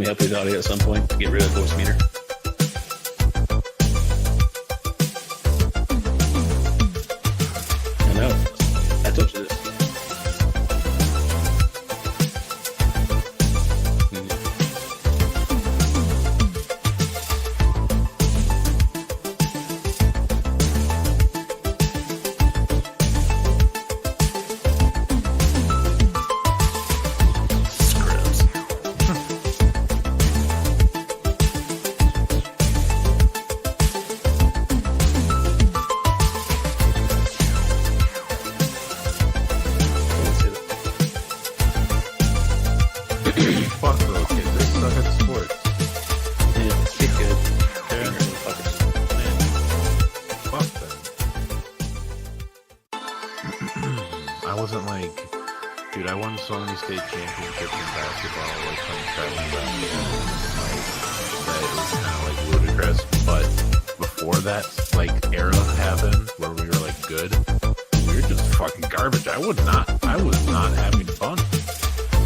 me help with the audio at some point to get rid of the voice meter. I know. I told you this. Fuck those kids. They suck at sports. Yeah, speak good. Fuck them. I wasn't like, dude, I won so many state championships in basketball, like playing traveling basketball, that it was kind of like ludicrous. But before that, like, era happened where we were like good, we were just fucking garbage. I was not having fun.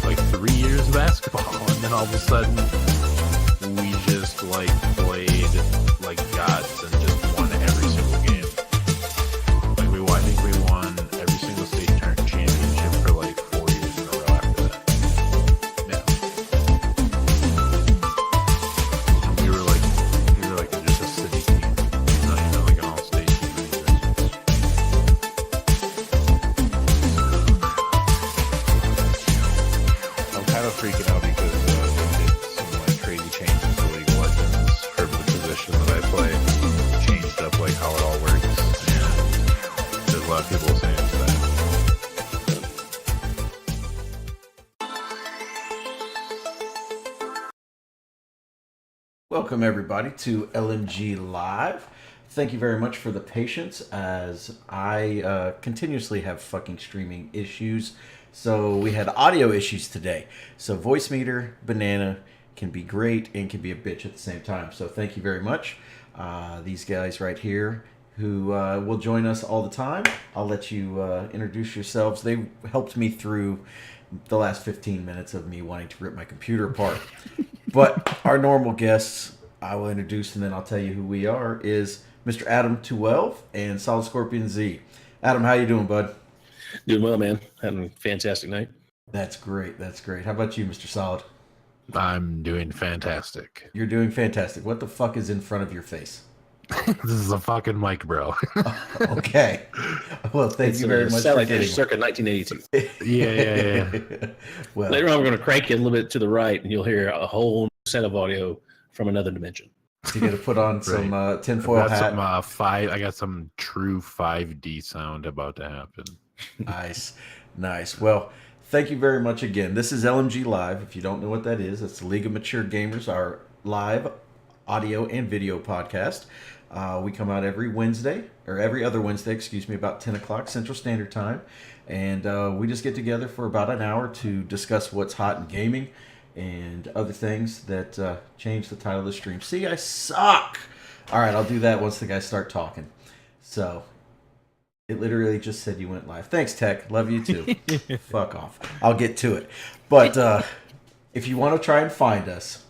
Like 3 years of basketball, and then all of a sudden we just like played like gods and just won every single game. Like I think we won every single state championship for like 4 years in a row after that. Yeah. And we were like just a city team, not even like an all-state team either. I'm kind of freaking out because they did some like crazy changes to League of Legends for the position that I play. Changed up like how it all works, and there's a lot of people saying it's bad. Welcome everybody to LMG Live. Thank you very much for the patience as I continuously have fucking streaming issues. So we had audio issues today. So voice meter, banana can be great and can be a bitch at the same time. So thank you very much. These guys right here who will join us all the time. I'll let you introduce yourselves. They helped me through the last 15 minutes of me wanting to rip my computer apart. But our normal guests, I will introduce and then I'll tell you who we are, is Mr. Adam 12 and Solid Scorpion Z. Adam, how you doing, bud? Doing well, man. Having a fantastic night. That's great. That's great. How about you, Mr. Solid? I'm doing fantastic. You're doing fantastic. What the fuck is in front of your face? This is a fucking mic, bro. Okay. Well, thank you very much for getting circa 1982. Yeah. Well, Later on, we're going to crank you a little bit to the right, and you'll hear a whole set of audio from another dimension. you got to put on some tinfoil I got hat. some I got some true 5D sound about to happen. Nice. Well, thank you very much again. This is LMG Live. If you don't know what that is, it's the League of Mature Gamers, our live audio and video podcast. We come out every other Wednesday, about 10 o'clock Central Standard Time. And we just get together for about an hour to discuss what's hot in gaming and other things that change the title of the stream. See, I suck! All right, I'll do that once the guys start talking. So, it literally just said you went live. Thanks, Tech. Love you too. Fuck off. I'll get to it. But if you want to try and find us,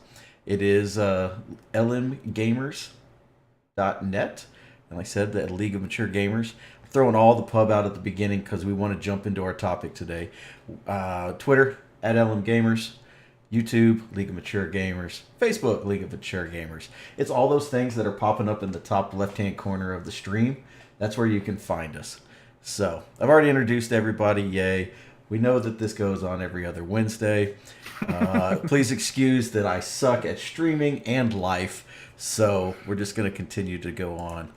it is lmgamers.net. And like I said, the League of Mature Gamers. I'm throwing all the pub out at the beginning because we want to jump into our topic today. Twitter, at lmgamers. YouTube, League of Mature Gamers. Facebook, League of Mature Gamers. It's all those things that are popping up in the top left-hand corner of the stream. That's where you can find us. So, I've already introduced everybody. Yay. We know that this goes on every other Wednesday. Please excuse that I suck at streaming and life. So, we're just going to continue to go on.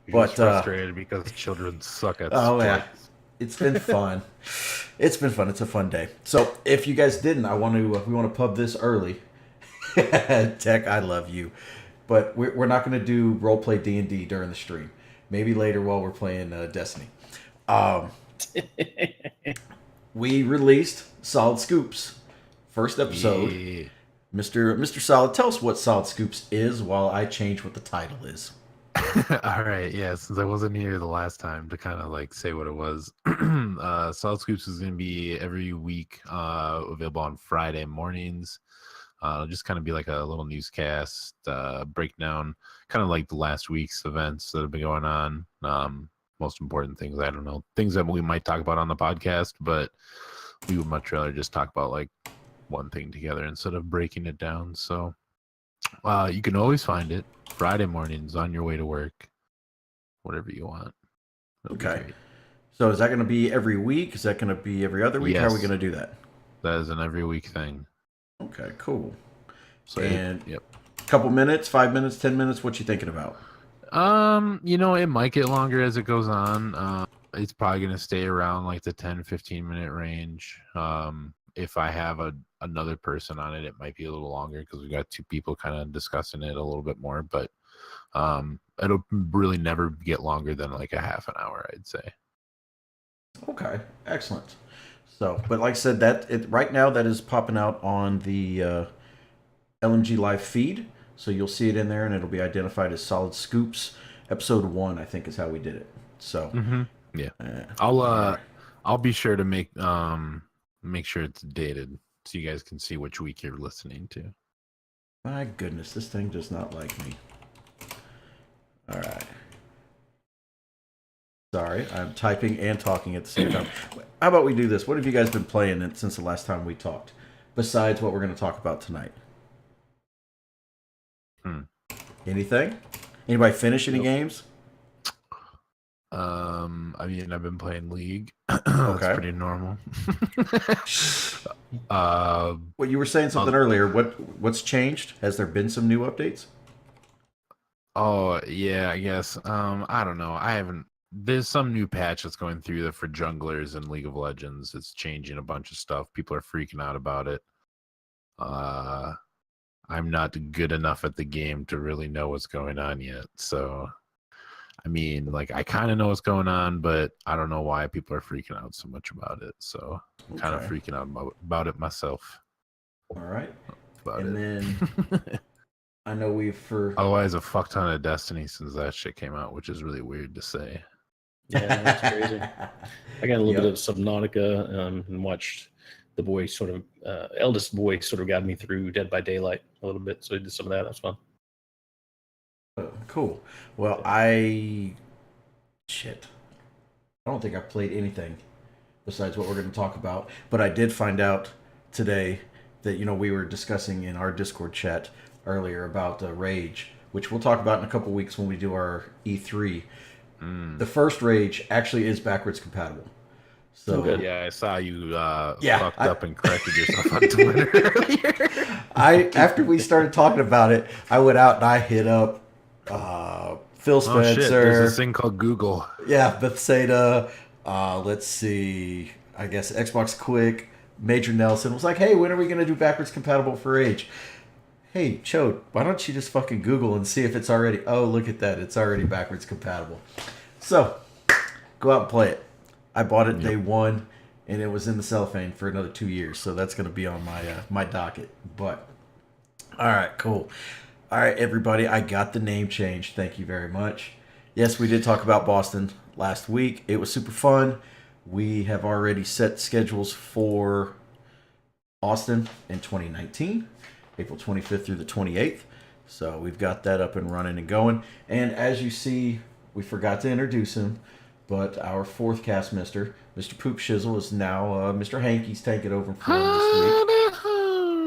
You're just frustrated because children suck at sports. Yeah. It's been fun. It's been fun. It's a fun day. So, if you guys didn't, we want to pub this early. Tech, I love you. But we're not going to do roleplay D&D during the stream. Maybe later while we're playing Destiny. We released Solid Scoops. First episode. Yeah. Mr. Solid, tell us what Solid Scoops is while I change what the title is. All right, yeah, since I wasn't here the last time to kind of like say what it was. Solid Scoops is going to be every week, available on Friday mornings. It'll just kind of be like a little newscast, breakdown, kind of like the last week's events that have been going on. Most important things, I don't know, things that we might talk about on the podcast, but we would much rather just talk about like one thing together instead of breaking it down. So you can always find it Friday mornings on your way to work, whatever you want. That'll be Okay. great. So is that going to be every week? Is that going to be every other week? How are we Yes. going to do that? That is an every week thing. Okay, cool. So And yep. couple minutes, 5 minutes, 10 minutes. What you thinking about? It might get longer as it goes on. It's probably gonna stay around like the 10-15 minute range. If I have another person on it, it might be a little longer because we got two people kind of discussing it a little bit more. But it'll really never get longer than like a half an hour, I'd say. Okay, excellent. So, but like I said, right now that is popping out on the LMG live feed, so you'll see it in there, and it'll be identified as Solid Scoops episode 1. I think is how we did it. So, yeah, I'll be sure to make sure it's dated so you guys can see which week you're listening to. My goodness, this thing does not like me. All right. Sorry, I'm typing and talking at the same time. How about we do this? What have you guys been playing since the last time we talked, besides what we're going to talk about tonight? Anything? Anybody finish any games? I mean, I've been playing League. Okay. That's pretty normal. Well, you were saying something earlier. What's changed? Has there been some new updates? Oh, yeah, I guess. I don't know. There's some new patch that's going through that for junglers in League of Legends. It's changing a bunch of stuff. People are freaking out about it. I'm not good enough at the game to really know what's going on yet. So, I mean, like, I kind of know what's going on, but I don't know why people are freaking out so much about it. So, I'm kind of freaking out about it myself. All right. And then I know otherwise a fuck ton of Destiny since that shit came out, which is really weird to say. Yeah, that's crazy. I got a little bit of Subnautica and watched the boy sort of eldest boy sort of got me through Dead by Daylight a little bit, so I did some of that. That was fun. Cool. Well, I don't think I played anything besides what we're going to talk about, but I did find out today that we were discussing in our Discord chat earlier about Rage, which we'll talk about in a couple weeks when we do our E3. The first Rage actually is backwards compatible. So yeah, I saw you fucked up and corrected yourself on Twitter earlier. After we started talking about it, I went out and I hit up Phil Spencer. Oh shit, there's this thing called Google. Yeah, Bethesda. Let's see. I guess Xbox Quick. Major Nelson was like, "Hey, when are we going to do backwards compatible for Rage?" Hey, Chode, why don't you just fucking Google and see if it's already... Oh, look at that. It's already backwards compatible. So, go out and play it. I bought it day one, and it was in the cellophane for another 2 years. So, that's going to be on my docket. But, all right, cool. All right, everybody, I got the name changed. Thank you very much. Yes, we did talk about Boston last week. It was super fun. We have already set schedules for Austin in 2019. April 25th through the 28th. So we've got that up and running and going. And as you see, we forgot to introduce him, but our fourth cast Mr. Poop Shizzle is now Mr. Hankey's taking over for him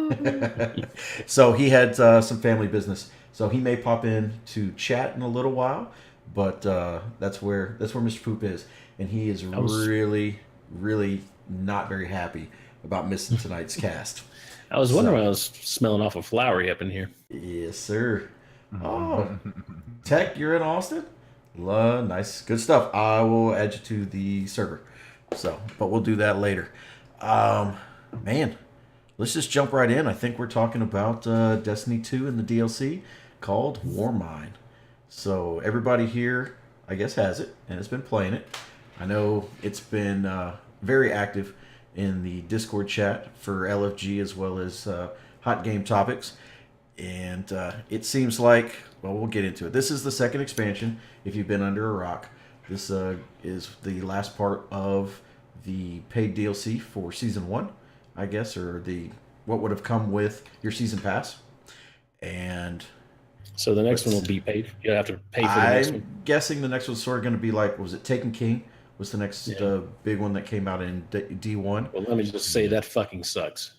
this week. So he had some family business. So he may pop in to chat in a little while, but that's where Mr. Poop is. And he is really, really not very happy about missing tonight's cast. I was wondering why I was smelling awful flowery up in here. Yes, sir. Oh, Tech, you're in Austin? Nice. Good stuff. I will add you to the server. So, but we'll do that later. Man, let's just jump right in. I think we're talking about Destiny 2 and the DLC called Warmind. So everybody here, I guess, has it and has been playing it. I know it's been very active in the Discord chat for LFG as well as hot game topics. And it seems like, well, we'll get into it. This is the second expansion, if you've been under a rock. This is the last part of the paid DLC for Season 1, I guess, or the what would have come with your season pass. And So the next one will be paid. You have to pay for the next one. I'm guessing the next one's sort of going to be like, was it Taken King? Was the next big one that came out in D1? Well, let me just say that fucking sucks.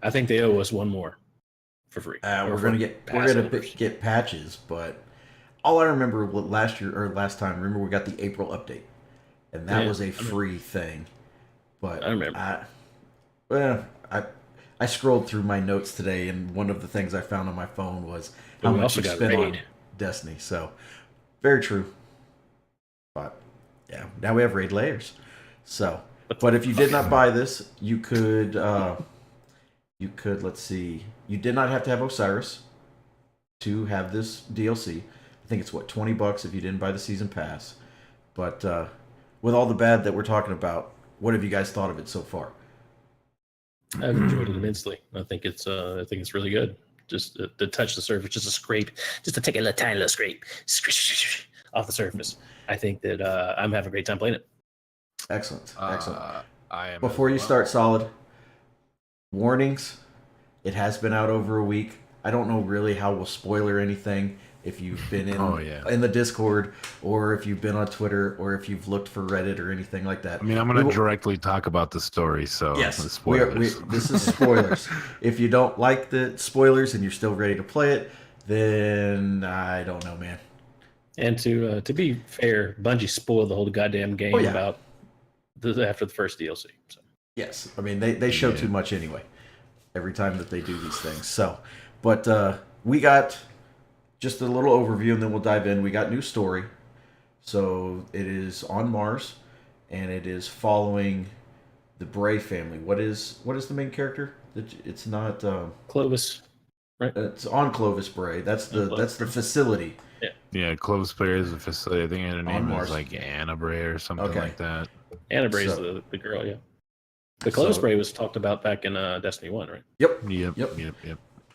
I think they owe us one more for free. We're gonna get patches, but all I remember last time, remember we got the April update, and that was a free thing. But I remember. I scrolled through my notes today, and one of the things I found on my phone was how much you spent on Destiny. So, very true. But yeah, now we have raid layers. So, but if you did not buy this, you could. Let's see. You did not have to have Osiris to have this DLC. I think it's $20 if you didn't buy the season pass. But with all the bad that we're talking about, what have you guys thought of it so far? I've enjoyed it immensely. I think it's really good. Just to touch the surface, just a scrape, just to take a tiny little scrape off the surface. I think that I'm having a great time playing it. Excellent. I am Before you start, Solid, warnings. It has been out over a week. I don't know really how we'll spoiler anything if you've been in the Discord, or if you've been on Twitter, or if you've looked for Reddit or anything like that. I mean, I'm going to directly talk about the story, so yes, spoilers. This is spoilers. If you don't like the spoilers and you're still ready to play it, then I don't know, man. And to be fair, Bungie spoiled the whole goddamn game about after the first DLC. So. Yes, I mean they show too much anyway. Every time that they do these things. So, but we got just a little overview, and then we'll dive in. We got new story. So it is on Mars, and it is following the Bray family. What is the main character? It's not Clovis, right? It's on Clovis Bray. That's the facility. Yeah, Clovis Bray is the facility. I think her name was like Anna Bray or something like that. Anna Bray is the girl, yeah. The Clovis Bray was talked about back in Destiny 1, right? Yep.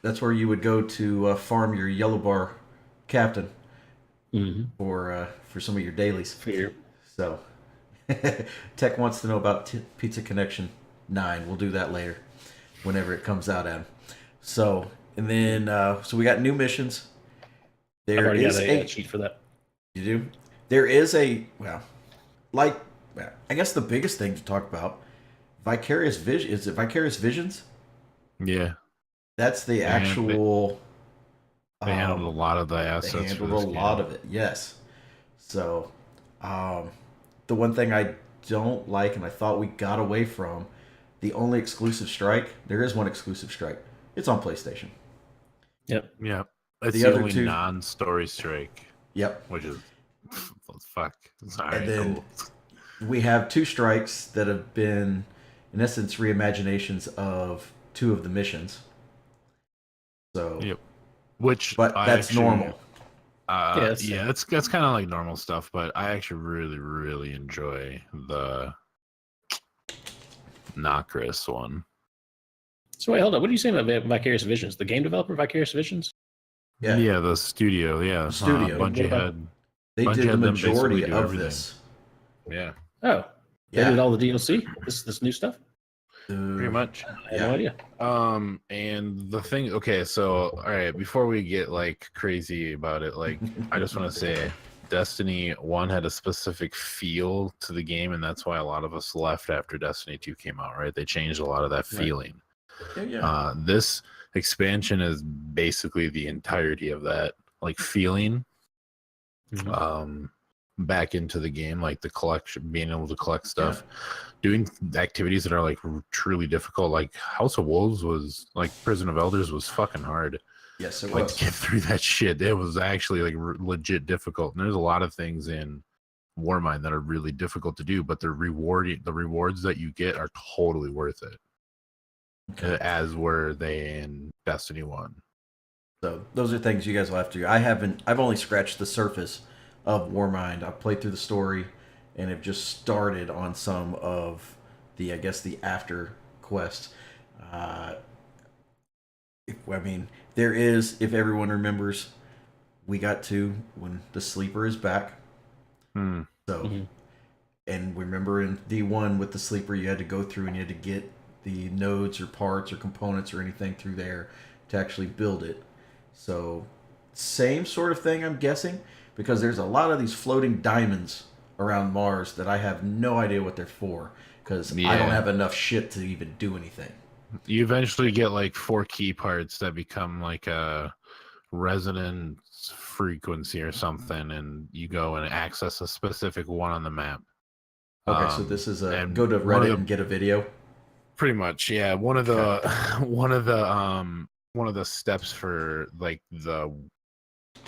That's where you would go to farm your yellow bar captain for some of your dailies. So, Tech wants to know about Pizza Connection 9. We'll do that later, whenever it comes out, Adam. So, and then so we got new missions. There is a cheat for that. You do? There is I guess the biggest thing to talk about. Vicarious Vision. Is it Vicarious Visions? Yeah. That's the actual. They handled a lot of the assets. They handled a lot of it, yes. So, the one thing I don't like, and I thought we got away from, the only exclusive strike. There is one exclusive strike. It's on PlayStation. Yep. It's the only non-story strike. Yep. Which is fuck. Sorry. And then we have two strikes that have been, in essence, reimaginations of two of the missions. So, but that's normal. That's kind of like normal stuff. But I actually really, really enjoy the Nocris one. So wait, hold on. What are you saying about Vicarious Visions? The game developer, Vicarious Visions? Yeah, the studio. Yeah, Bungie had. They did the majority of this. Yeah. Oh. They did all the DLC? This new stuff? Pretty much. I have no idea. And the thing, okay, so all right, before we get like crazy about it, like I just want to say Destiny 1 had a specific feel to the game, and that's why a lot of us left after Destiny 2 came out, right? They changed a lot of that feeling. Yeah. This expansion is basically the entirety of that like feeling back into the game, like the collection, being able to collect stuff, doing activities that are like truly difficult. Like House of Wolves was like Prison of Elders was fucking hard. Yes, it was. Was. To get through that shit, it was actually like legit difficult. And there's a lot of things in Warmind that are really difficult to do, but the rewards that you get are totally worth it. Okay. As were they in Destiny 1. So those are things you guys will have to do. I've only scratched the surface of Warmind. I've played through the story and have just started on some of the after quests. I mean, there is, if everyone remembers, we got to when the sleeper is back. So, and remember in D1 with the sleeper, you had to go through and you had to get the nodes or parts or components or anything through there to actually build it. So same sort of thing, I'm guessing, because there's a lot of these floating diamonds around Mars that I have no idea what they're for, because I don't have enough shit to even do anything. You eventually get like 4 key parts that become like a resonance frequency or something, and you go and access a specific one on the map. Okay, so this is go to Reddit and get a video. Pretty much, yeah. One of the one of the steps for like the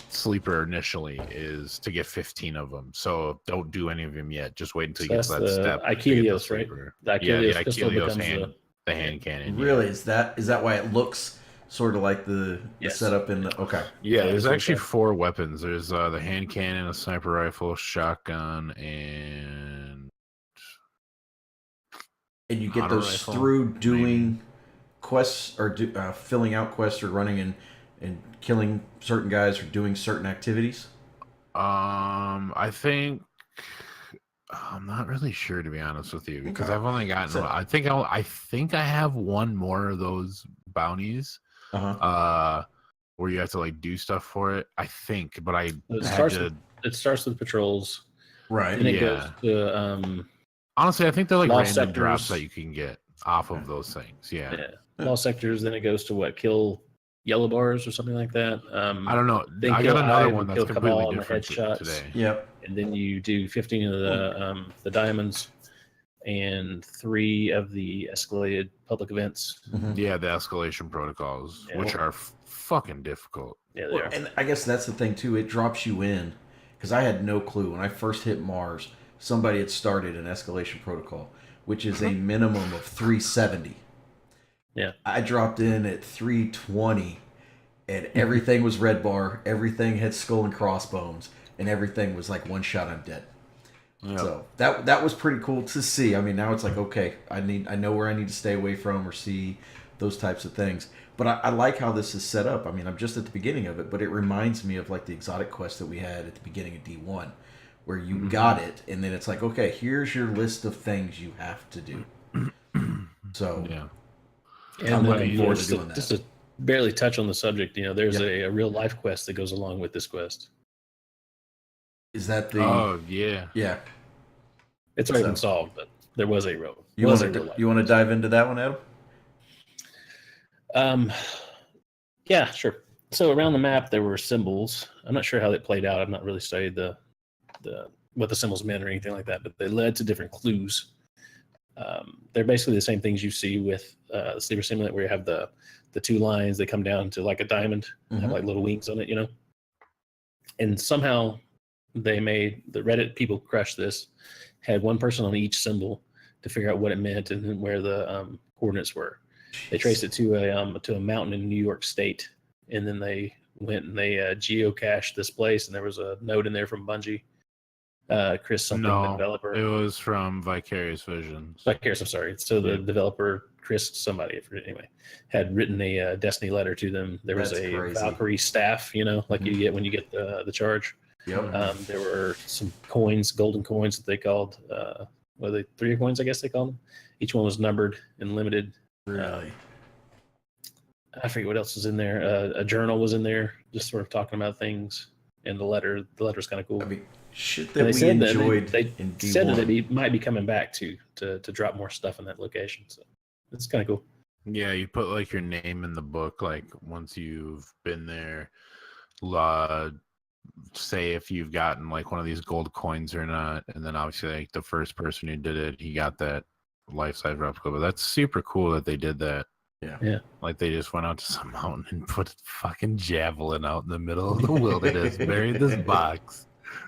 sleeper initially is to get 15 of them. So don't do any of them yet. Just wait until you get to that step. Achilles, right? The Achilles the hand cannon. Really? Yeah. Is that why it looks sort of like the setup in the Yeah, there's actually 4 weapons. There's the hand cannon, a sniper rifle, shotgun, and you get those through doing quests or filling out quests or running and killing certain guys or doing certain activities. I think I'm not really sure, to be honest with you, because I've only gotten. I think I have one more of those bounties. Where you have to like do stuff for it. I think, but it starts with patrols, right? And it goes to honestly, I think they're like random sectors. drops that you can get off of those things. Yeah. Lost sectors. Then it goes to kill yellow bars or something like that. I don't know. I got another one that's completely different today. Yep. And then you do 15 of the diamonds and 3 of the escalated public events. Yeah, the escalation protocols, which are fucking difficult. Yeah, they are. And I guess that's the thing too. It drops you in, because I had no clue when I first hit Mars. Somebody had started an escalation protocol, which is a minimum of 370. Yeah, I dropped in at 320, and everything was red bar. Everything had skull and crossbones, and everything was like one shot, I'm dead. Yep. So that was pretty cool to see. I mean, now it's like, okay, I know where I need to stay away from or see those types of things. But I like how this is set up. I mean, I'm just at the beginning of it, but it reminds me of like the exotic quest that we had at the beginning of D1, where you got it, and then it's like, okay, here's your list of things you have to do. So yeah, and I'm looking forward to doing that. Just to barely touch on the subject, there's a real life quest that goes along with this quest. Is that the? Oh yeah, yeah. It's already been solved, but there was a real. You want to dive into that one, Adam? Yeah, sure. So around the map there were symbols. I'm not sure how they played out. I've not really studied the what the symbols meant or anything like that, but they led to different clues. They're basically the same things you see with Sleeper Simulator, where you have the 2 lines that come down to like a diamond, and have like little wings on it, And somehow they made the Reddit people crush this, had one person on each symbol to figure out what it meant and where the coordinates were. They traced it to a mountain in New York State, and then they went and they geocached this place, and there was a note in there from Bungie. Chris, the developer. It was from Vicarious Visions. Vicarious, I'm sorry. So the developer, Chris, somebody, anyway, had written a Destiny letter to them. There was a crazy Valkyrie staff, like you get when you get the charge. Yep. There were some coins, golden coins that they called, 3 coins, I guess they called them. Each one was numbered and limited. Really? I forget what else was in there. A journal was in there, just sort of talking about things. And the letter's kind of cool. I mean, shit that we enjoyed. They said that they might be coming back to drop more stuff in that location. So it's kind of cool. Yeah, you put like your name in the book, like once you've been there. Say if you've gotten like one of these gold coins or not, and then obviously like the first person who did it, he got that life-size replica. But that's super cool that they did that. Yeah. Like they just went out to some mountain and put a fucking javelin out in the middle of the wilderness, buried this box,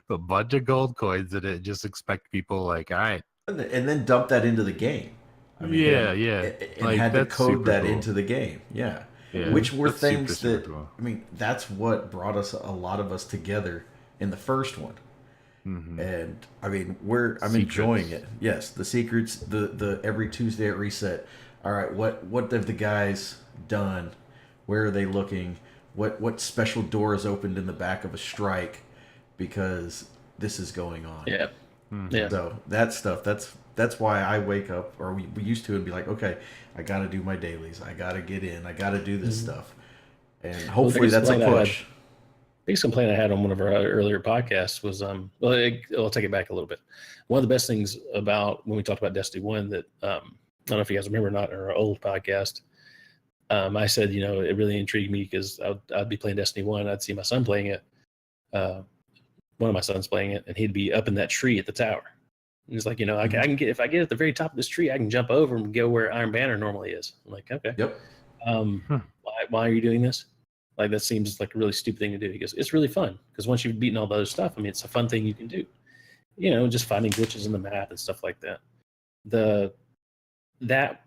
a bunch of gold coins in it, just expect people like, all right. And then dump that into the game. I mean, yeah. And like, had to code that into the game. Yeah. Which were things that, cool. I mean, that's what brought a lot of us together in the first one. And I mean, I'm enjoying it. Yes, the secrets, the every Tuesday at reset. All right, what have the guys done? Where are they looking? What special door is opened in the back of a strike because this is going on? Yeah. So that stuff, that's that's why I wake up, or we used to, and be like, okay, I got to do my dailies. I got to get in. I got to do this stuff. And hopefully that's a push. Biggest complaint I had on one of our earlier podcasts was, I'll take it back a little bit. One of the best things about when we talked about Destiny 1 that, I don't know if you guys remember or not, in our old podcast, I said, it really intrigued me because I'd be playing Destiny 1. I'd see my son playing it, one of my sons playing it, and he'd be up in that tree at the tower. And he's like, I can get, if I get at the very top of this tree, I can jump over and go where Iron Banner normally is. I'm like, okay. Yep. Why are you doing this? Like, that seems like a really stupid thing to do. He goes, it's really fun because once you've beaten all the other stuff, I mean, it's a fun thing you can do. Just finding glitches in the map and stuff like that. That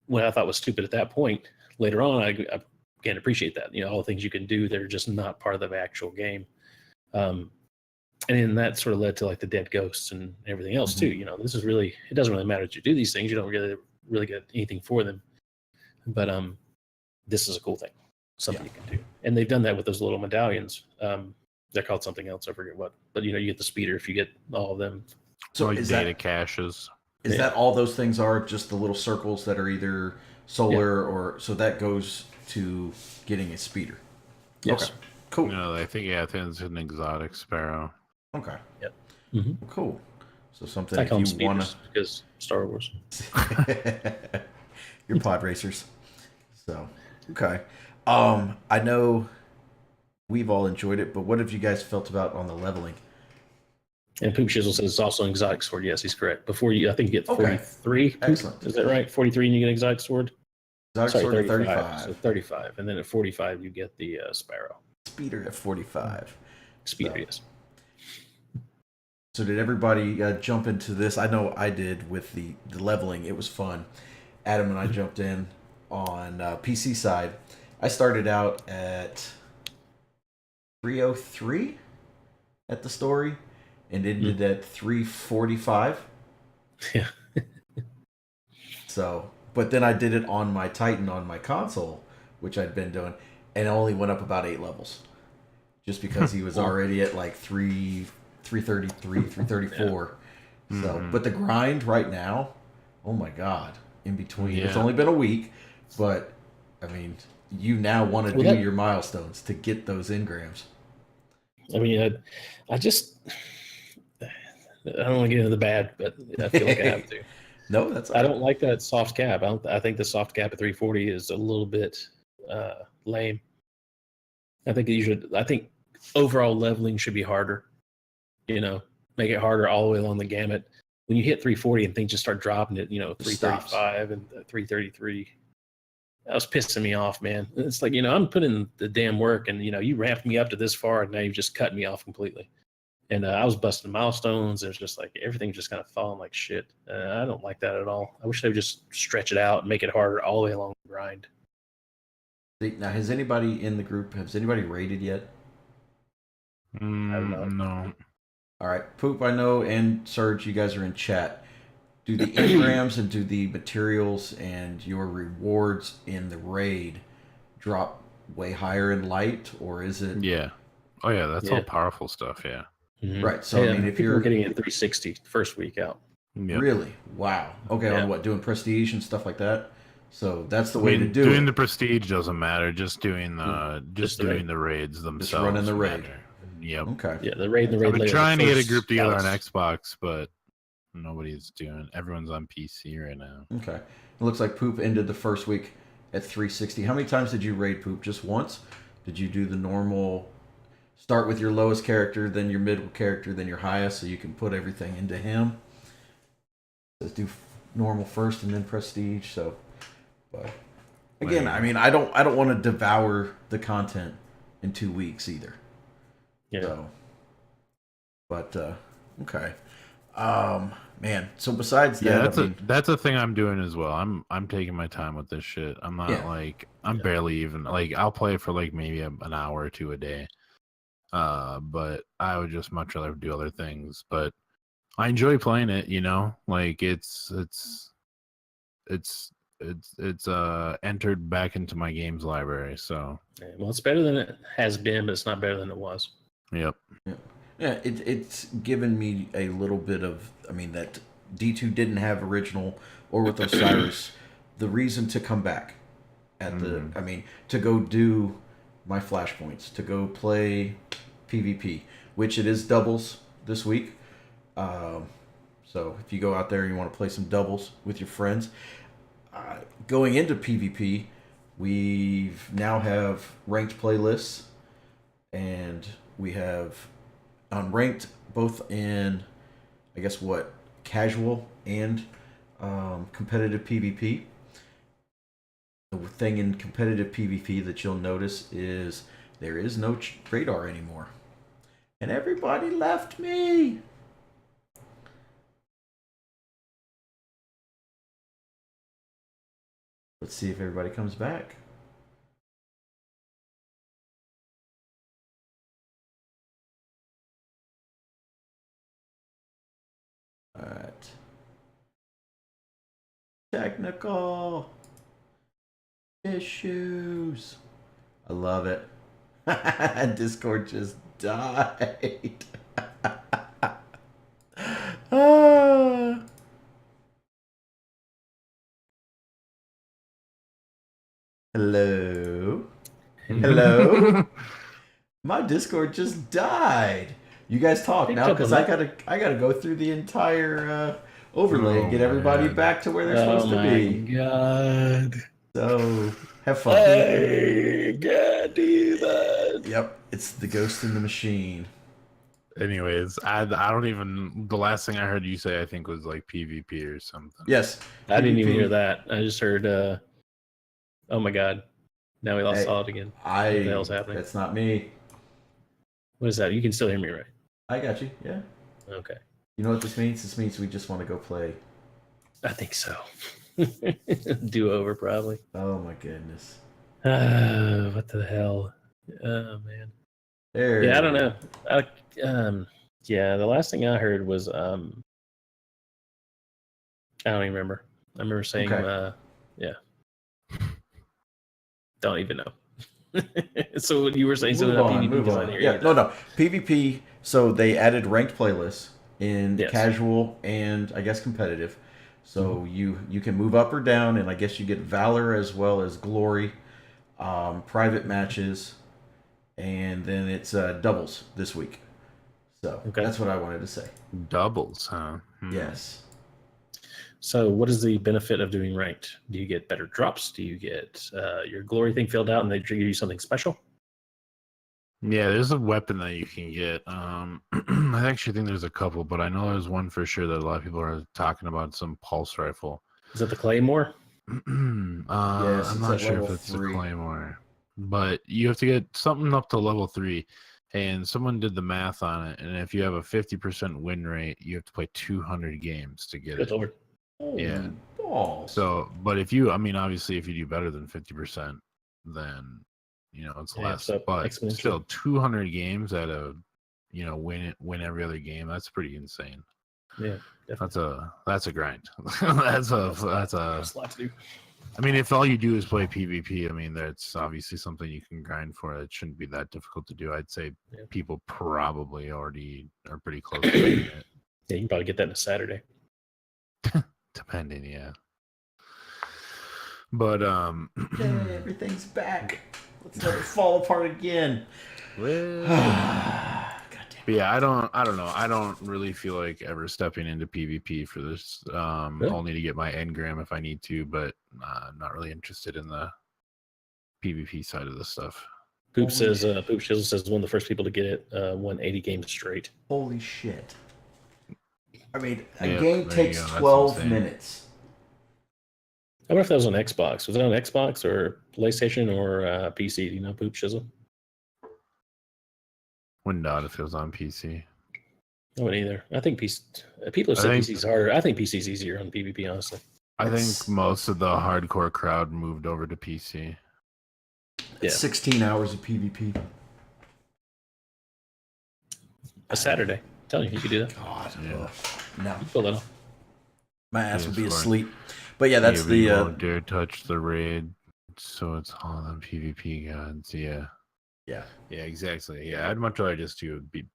what I thought was stupid at that point, later on, I began to appreciate that. All the things you can do that are just not part of the actual game. And then that sort of led to like the dead ghosts and everything else too. This is really, it doesn't really matter that you do these things. You don't really get anything for them. But this is a cool thing. Something you can do. And they've done that with those little medallions. They're called something else. I forget what. But you get the speeder if you get all of them. So like data caches. Is that all those things are? Just the little circles that are either solar or so that goes to getting a speeder. Yes. Okay. Cool. No, I think it's an exotic sparrow. Okay. Yep. Cool. So something I call them if you want to, because Star Wars. You're pod racers. So okay. I know we've all enjoyed it, but what have you guys felt about on the leveling? And Poop Shizzle says it's also an exotic sword. Yes, he's correct. Before you, I think you get 43. Excellent. Is that right? 43 and you get an exotic sword? Exotic sword at 35. So 35. And then at 45, you get the Sparrow. Speeder at 45. Speeder, yes. So did everybody jump into this? I know I did with the leveling. It was fun. Adam and I jumped in on PC side. I started out at 303 at the story and ended at 345. Yeah. So, but then I did it on my Titan on my console, which I'd been doing, and it only went up about 8 levels. Just because he was already at like 333, 334. Yeah. So, but the grind right now, oh my God, in between. It's only been a week, but I mean, you now want to do your milestones to get those engrams. I mean, I don't want to get into the bad, but I feel like I have to. No, that's. I don't like that soft cap. I think the soft cap at 340 is a little bit lame. I think overall leveling should be harder. Make it harder all the way along the gamut. When you hit 340 and things just start dropping at 335 and 333. That was pissing me off, man. It's like, I'm putting the damn work and, you ramped me up to this far and now you've just cut me off completely. And I was busting milestones. And it's just like everything just kind of falling like shit. I don't like that at all. I wish they would just stretch it out and make it harder all the way along the grind. Now, has anybody in the group, raided yet? I don't know. No. All right. Poop, I know, and Serge, you guys are in chat. Do the engrams and do the materials and your rewards in the raid drop way higher in light, or is it? Yeah. Oh yeah, that's all powerful stuff. Yeah. Mm-hmm. Right. So I mean, if you're getting it 360 first week out. Yep. Really, wow. Okay, on what, doing prestige and stuff like that. So that's the way to do it. Doing the prestige doesn't matter. Just doing the doing the raids themselves. Just running the raid. Matter. Yep. Okay. Yeah, the raid. I've been trying to get a group together on Xbox, but nobody's doing. Everyone's on PC right now. Okay. It looks like Poop ended the first week at 360. How many times did you raid, Poop? Just once? Did you do the normal? Start with your lowest character, then your middle character, then your highest, so you can put everything into him. Let's do normal first and then prestige. So, but again, I mean, I don't want to devour the content in 2 weeks either. Yeah. So, but okay, man. So besides that, that's a thing I'm doing as well. I'm taking my time with this shit. I'm not I'm barely even I'll play for maybe an hour or two a day. But I would just much rather do other things. But I enjoy playing it. It's entered back into my games library. So well, it's better than it has been, but it's not better than it was. Yep. Yeah. It's given me a little bit of, that D2 didn't have original or with Osiris, the reason to come back at to go do my flashpoints, to go play PvP, which it is doubles this week. So if you go out there and you want to play some doubles with your friends, going into PvP, we now have ranked playlists, and we have unranked both in, I guess, casual and competitive PvP. The thing in competitive PvP that you'll notice is there is no radar anymore. And everybody left me! Let's see if everybody comes back. Alright. Technical issues. I love it. Discord just died. Ah. Hello. Hello. My Discord just died. You guys talk now because I gotta go through the entire overlay and get everybody back to where they're supposed to be. God. So have fun. Hey, God, do that. Yep, it's the ghost in the machine. Anyways, I don't even. The last thing I heard you say, I think, was like PvP or something. Yes, I didn't even hear that. I just heard. Oh my God! Now we lost solid again. What the hell's happening? That's not me. What is that? You can still hear me, right? I got you. Yeah. Okay. You know what this means? This means we just want to go play. I think so. Do over probably. Oh my goodness. What the hell? Oh man. I don't know. Yeah, the last thing I heard was I don't even remember. I remember saying yeah. Don't even know. So you were saying something about PvP? Yeah, no. PvP. So they added ranked playlists in casual and I guess competitive. So you can move up or down, and I guess you get Valor as well as Glory, private matches, and then it's doubles this week. So that's what I wanted to say. Doubles, huh? Yes. So what is the benefit of doing ranked? Do you get better drops? Do you get your Glory thing filled out and they give you something special? Yeah, there's a weapon that you can get. I actually think there's a couple, but I know there's one for sure that a lot of people are talking about, some pulse rifle. Is it the Claymore? Yes, I'm not sure if it's the Claymore. But you have to get something up to level 3. And someone did the math on it, and if you have a 50% win rate, you have to play 200 games to get it. Lord. Yeah. Balls. So, but obviously, if you do better than 50%, then it's less. But still, 200 games at a win every other game. That's pretty insane. Yeah, definitely. That's a grind. that's a lot to do. I mean, if all you do is play PvP, I mean, that's obviously something you can grind for. It shouldn't be that difficult to do. I'd say people probably already are pretty close to doing it. Yeah, you can probably get that in a Saturday. Depending, yeah. But everything's back. Let's let it fall apart again. But yeah, I don't know. I don't really feel like ever stepping into PvP for this. Really? Only to get my engram if I need to, but I'm not really interested in the PvP side of this stuff. Poop Shizzle says one of the first people to get it won 80 games straight. Holy shit. I mean, a game takes 12 minutes. I wonder if that was on Xbox. Was it on Xbox or PlayStation or PC? Do you know, Poop Shizzle? Wouldn't doubt if it was on PC. I wouldn't either. I think people have said PC's harder. I think PC's easier on PvP, honestly. I think most of the hardcore crowd moved over to PC. Yeah. 16 hours of PvP. A Saturday. I'm telling you could do that. God, yeah. No. You pull that off. My ass would be asleep. But yeah, that's you won't dare touch the raid, so it's all on PvP gods. Yeah. Yeah. Yeah, exactly. Yeah, I'd much rather just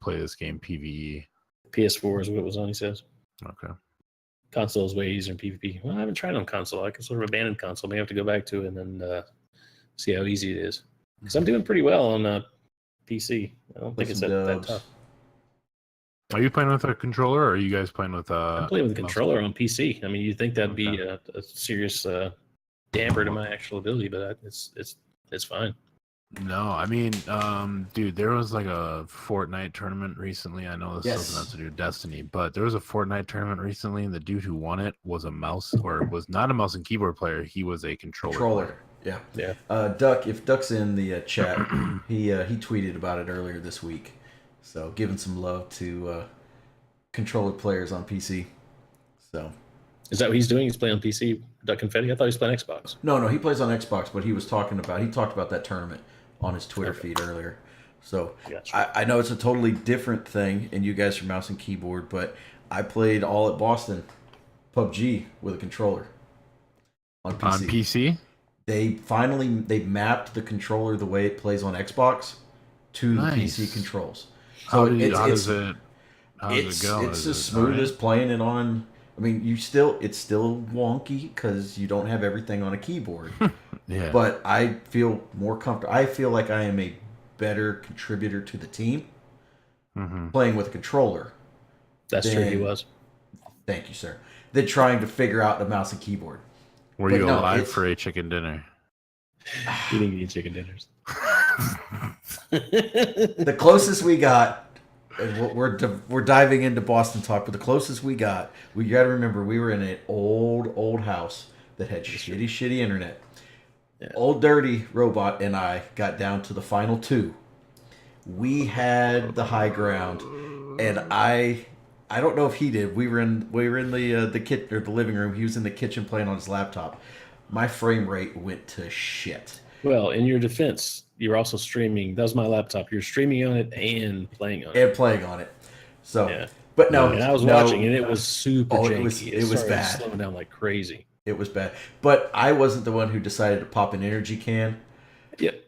play this game PvE. PS4 is what it was on, he says. Okay. console is way easier than PvP. Well, I haven't tried on console. I can sort of abandon console. Maybe I have to go back to it and then see how easy it is. Because I'm doing pretty well on PC. I don't think it's that tough. Are you playing with a controller, or are you guys playing with I'm playing with a controller on PC. I mean, you'd think that'd be a serious damper to my actual ability, but it's fine. No, I mean, dude, there was like a Fortnite tournament recently. I know this doesn't have to do with Destiny, but there was a Fortnite tournament recently, and the dude who won it was a mouse, or was not a mouse and keyboard player. He was a controller player. Yeah. Duck, if Duck's in the chat, he tweeted about it earlier this week. So giving some love to controller players on PC. So is that what he's doing? He's playing on PC, Duck Confetti? I thought he was playing Xbox. No, he plays on Xbox, but he talked about that tournament on his Twitter feed earlier. So gotcha. I know it's a totally different thing, and you guys are mouse and keyboard, but I played all at Boston PUBG with a controller on PC. On PC? They mapped the controller the way it plays on Xbox to the PC controls. So how does it go? It's as smooth as playing it on. I mean, it's still wonky because you don't have everything on a keyboard. Yeah. But I feel more comfortable. I feel like I am a better contributor to the team playing with a controller. That's true. He was. Thank you, sir. Than trying to figure out the mouse and keyboard. Were you alive for a chicken dinner? You didn't eat chicken dinners. The closest we got, and we're diving into Boston talk, but the closest we got, we got to remember we were in an old house that had shitty internet. Yeah. Old dirty robot and I got down to the final two. We had the high ground, and I don't know if he did. We were in the kitchen or the living room. He was in the kitchen playing on his laptop. My frame rate went to shit. Well, in your defense, you're also streaming. That was my laptop. You're streaming on it and playing on it. So, yeah. But no. And I was watching, and it was super janky. It was bad. Slowing down like crazy. It was bad. But I wasn't the one who decided to pop an energy can. Yep.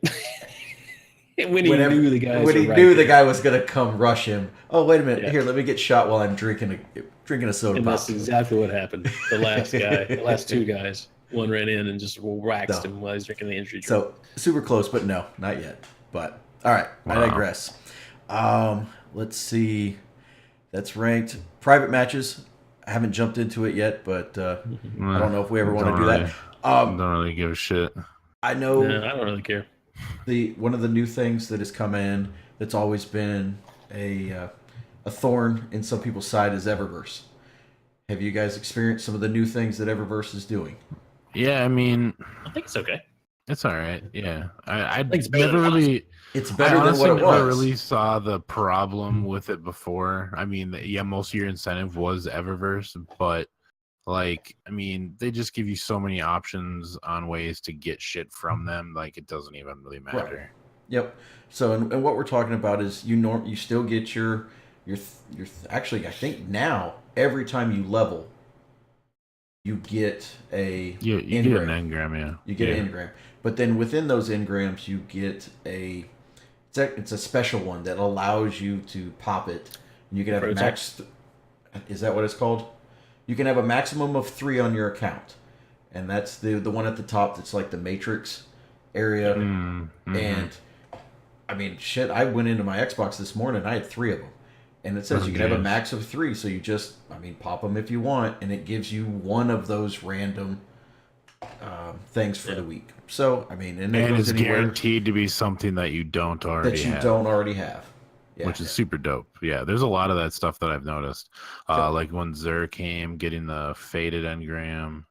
When he knew the guy was going to come rush him. Oh, wait a minute. Yeah. Here, let me get shot while I'm drinking a soda pop. That's exactly what happened. The last two guys. One ran in and just waxed him while he's drinking the energy drink. So, super close, but no, not yet. But, all right, I digress. Let's see. That's ranked. Private matches. I haven't jumped into it yet, but I don't know if we ever want to do that. Don't really give a shit. I know. No, I don't really care. One of the new things that has come in that's always been a thorn in some people's side is Eververse. Have you guys experienced some of the new things that Eververse is doing? Yeah, I mean, I think it's okay. It's all right. Yeah, I think it's better than really. It's better than what it was. I never really saw the problem with it before. I mean, most of your incentive was Eververse, but like, I mean, they just give you so many options on ways to get shit from them. Like, it doesn't even really matter. Right. Yep. So, and what we're talking about is you still get your actually, I think now every time you level, you get you get an engram, yeah. You get an engram. But then within those engrams, you get it's a special one that allows you to pop it. You can have a max. Is that what it's called? You can have a maximum of 3 on your account, and that's the one at the top. That's like the matrix area. Mm-hmm. And I mean, shit. I went into my Xbox this morning. I had 3 of them. And it says you can have a max of 3, so you just, pop them if you want, and it gives you one of those random things for the week. So, and it's guaranteed to be something that you don't already have. Yeah. Which is super dope. Yeah, there's a lot of that stuff that I've noticed. Like when Zur came, getting the faded engram,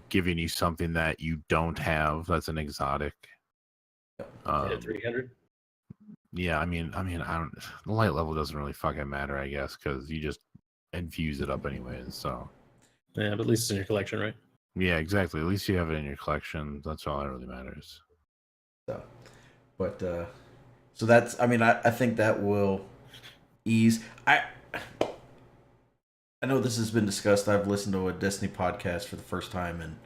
giving you something that you don't have that's an exotic. 300? Yeah, I mean, I don't. The light level doesn't really fucking matter, I guess, because you just infuse it up anyways. So. Yeah, but at least it's in your collection, right? Yeah, exactly. At least you have it in your collection. That's all that really matters. So, but so that's. I think that will ease. I know this has been discussed. I've listened to a Destiny podcast for the first time in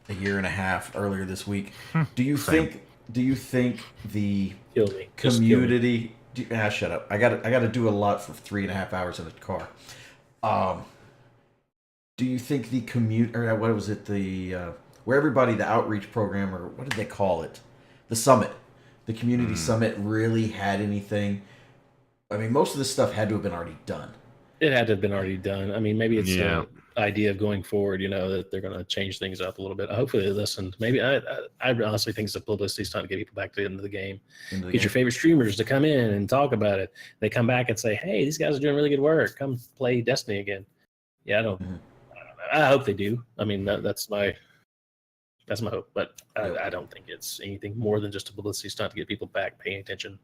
a year and a half earlier this week. Do you think the community? Shut up! I got to do a lot for 3.5 hours in a car. Do you think the or what was it, where everybody, the outreach program, or what did they call it? The summit, the community summit really had anything? I mean, most of this stuff had to have been already done. It had to have been already done. I mean, maybe it's the idea of going forward, that they're going to change things up a little bit. Hopefully they listened. Maybe I honestly think it's a publicity stunt to get people back to the end of the game. Get your favorite streamers to come in and talk about it. They come back and say, hey, these guys are doing really good work. Come play Destiny again. Yeah, I don't know. I hope they do. I mean, that's my hope, but I don't think it's anything more than just a publicity stunt to get people back paying attention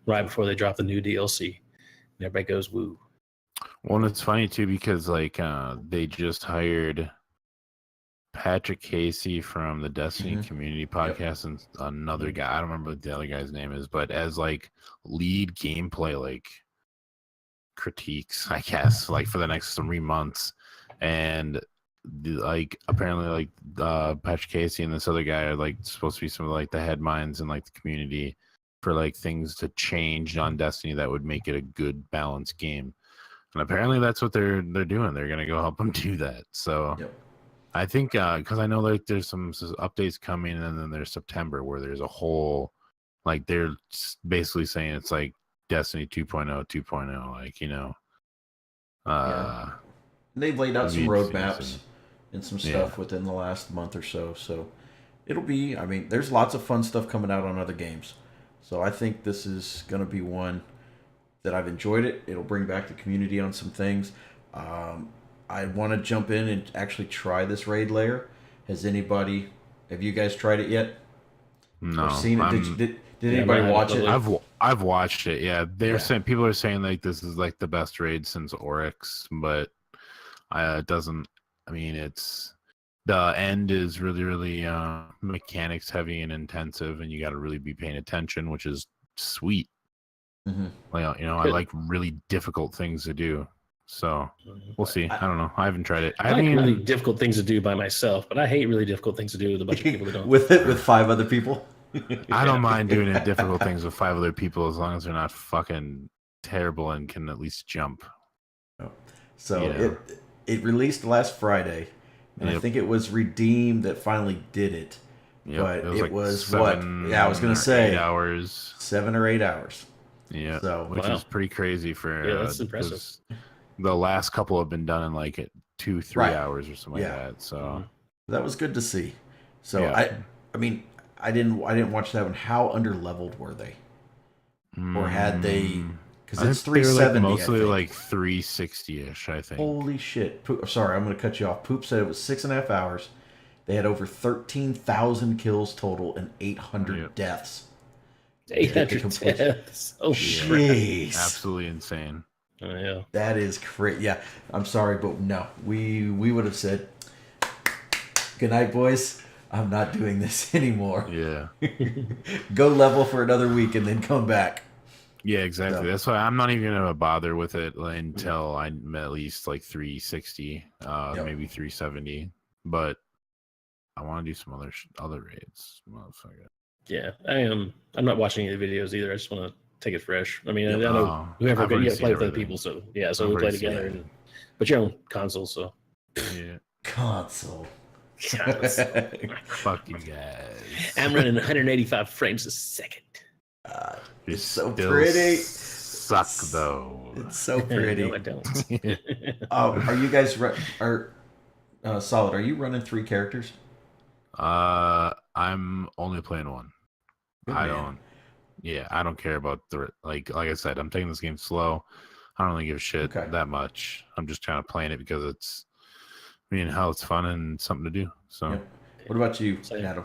right before they drop the new DLC. And everybody goes, woo. Well, it's funny too because they just hired Patrick Casey from the Destiny Community Podcast and another guy. I don't remember what the other guy's name is, but as lead gameplay critiques, I guess, for the next 3 months. And apparently Patrick Casey and this other guy are supposed to be some of the head minds in the community for things to change on Destiny that would make it a good balanced game. And apparently that's what they're doing. They're gonna go help them do that. So I think because I know there's some updates coming, and then there's September where there's a whole they're basically saying it's Destiny 2.0, 2.0, They've laid out some roadmaps and some stuff within the last month or so. So it'll be. I mean, there's lots of fun stuff coming out on other games. So I think this is gonna be one that I've enjoyed it. It'll bring back the community on some things. I want to jump in and actually try this raid layer. Have you guys tried it yet? No. Or seen it? Did anybody watch it? I've watched it. Yeah, saying people are saying this is the best raid since Oryx, but it doesn't. I mean, it's the end is really, really mechanics heavy and intensive, and you got to really be paying attention, which is sweet. I like really difficult things to do, so we'll see. I don't know. I haven't tried it. I like really difficult things to do by myself, but I hate really difficult things to do with a bunch of people that don't. with 5 other people. I don't mind doing difficult things with 5 other people as long as they're not fucking terrible and can at least jump. So it released last Friday, and I think it was Redeemed that finally did it. But it was 7, what? Yeah, I was going to say 8 hours, 7 or 8 hours. Yeah, so which is pretty crazy for that's impressive. The last couple have been done in 2-3 hours or something like that. So that was good to see. So I mean, I didn't watch that one. How underleveled were they? Or had they? Because it's 370. Mostly 360-ish, I think. Holy shit! Sorry, I'm going to cut you off. Poop said it was 6.5 hours. They had over 13,000 kills total and 800 deaths. 800 deaths. Oh, jeez. Absolutely insane. Oh, yeah. That is crazy. Yeah, I'm sorry, but no. We would have said, good night, boys. I'm not doing this anymore. Yeah. Go level for another week and then come back. Yeah, exactly. So, that's why I'm not even going to bother with it until I'm at least 360, maybe 370. But I want to do some other raids. Motherfucker. Yeah, I'm not watching any of the videos either. I just want to take it fresh. I mean, I know whoever you got to play with other people, so we play together. But your own console, so console. Fuck you guys. I'm running 185 frames a second. It's so pretty. Suck though. It's so pretty. No, I don't. Are you guys Solid? Are you running 3 characters? I'm only playing 1. I don't care about the like I said, I'm taking this game slow. I don't really give a shit that much. I'm just kind of playing it because it's it's fun and something to do. So what about you, Adam?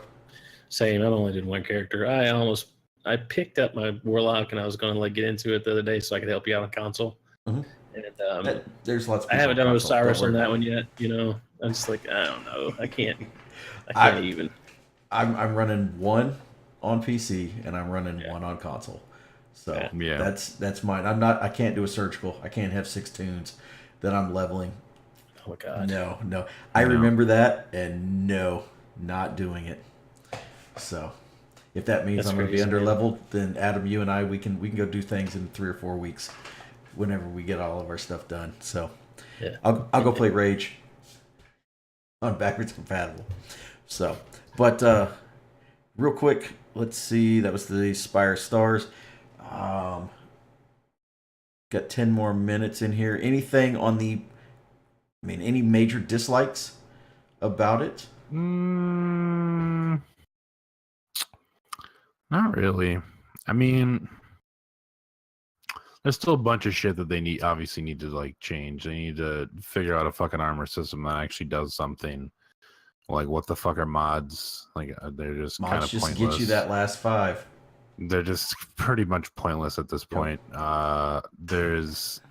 Same. I only did 1 character. I picked up my Warlock and I was going to get into it the other day so I could help you out on console. And there's lots of I haven't done Osiris on that one yet, I'm just I don't know. I can't even. I'm running 1 on PC and I'm running 1 on console. So that's mine. I can't do a surgical. I can't have 6 tunes that I'm leveling. Oh my god. No. I remember that and no, not doing it. So if that means I'm going to be under leveled, then Adam, you and I we can go do things in 3 or 4 weeks whenever we get all of our stuff done. So Yeah. I'll go play Rage on backwards compatible. So, but real quick, let's see. That was the Spire Stars. Got 10 more minutes in here. Anything on the? I mean, any major dislikes about it? Not really. I mean, there's still a bunch of shit that they obviously need to like change. They need to figure out a fucking armor system that actually does something. Like, what the fuck are mods? Like, they're just kind Mods of just pointless. get you that last 5. They're just pretty much pointless at this point. There's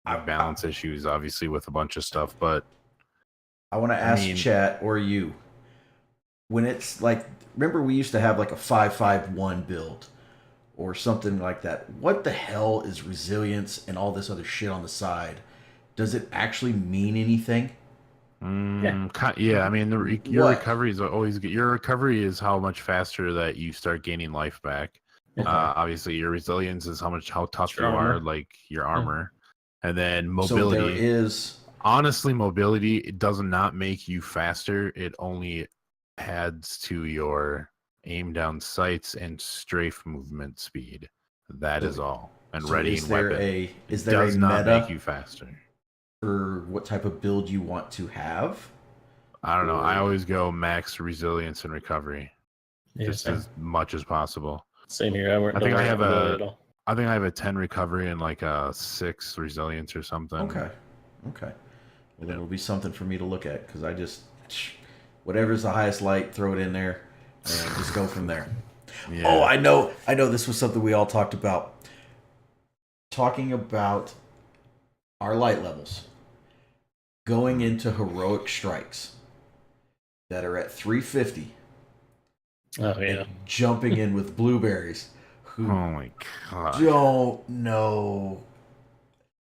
balance issues, obviously, with a bunch of stuff, but I want to ask chat or you, when it's like, remember we used to have like a 551 build or something like that. What the hell is resilience and all this other shit on the side? Does it actually mean anything? Yeah. I mean, your recovery is always good. Your recovery is how much faster that you start gaining life back. Okay. Obviously, your resilience is how tough you are, like your armor, and then mobility. So there is. Honestly, mobility, it does not make you faster. It only adds to your aim down sights and strafe movement speed. That is all. And So readying weapon. Is there does a not meta make you faster. for what type of build you want to have? I don't know. I always go max resilience and recovery, just as much as possible. Same here. I think I have a 10 recovery and like a 6 resilience or something. Okay. Well, it'll be something for me to look at because I just whatever's the highest light, throw it in there, and just go from there. Yeah. Oh, I know. This was something we all talked about. Talking about our light levels going into heroic strikes that are at 350. Oh yeah. Jumping in with blueberries. Who oh my god. Don't know.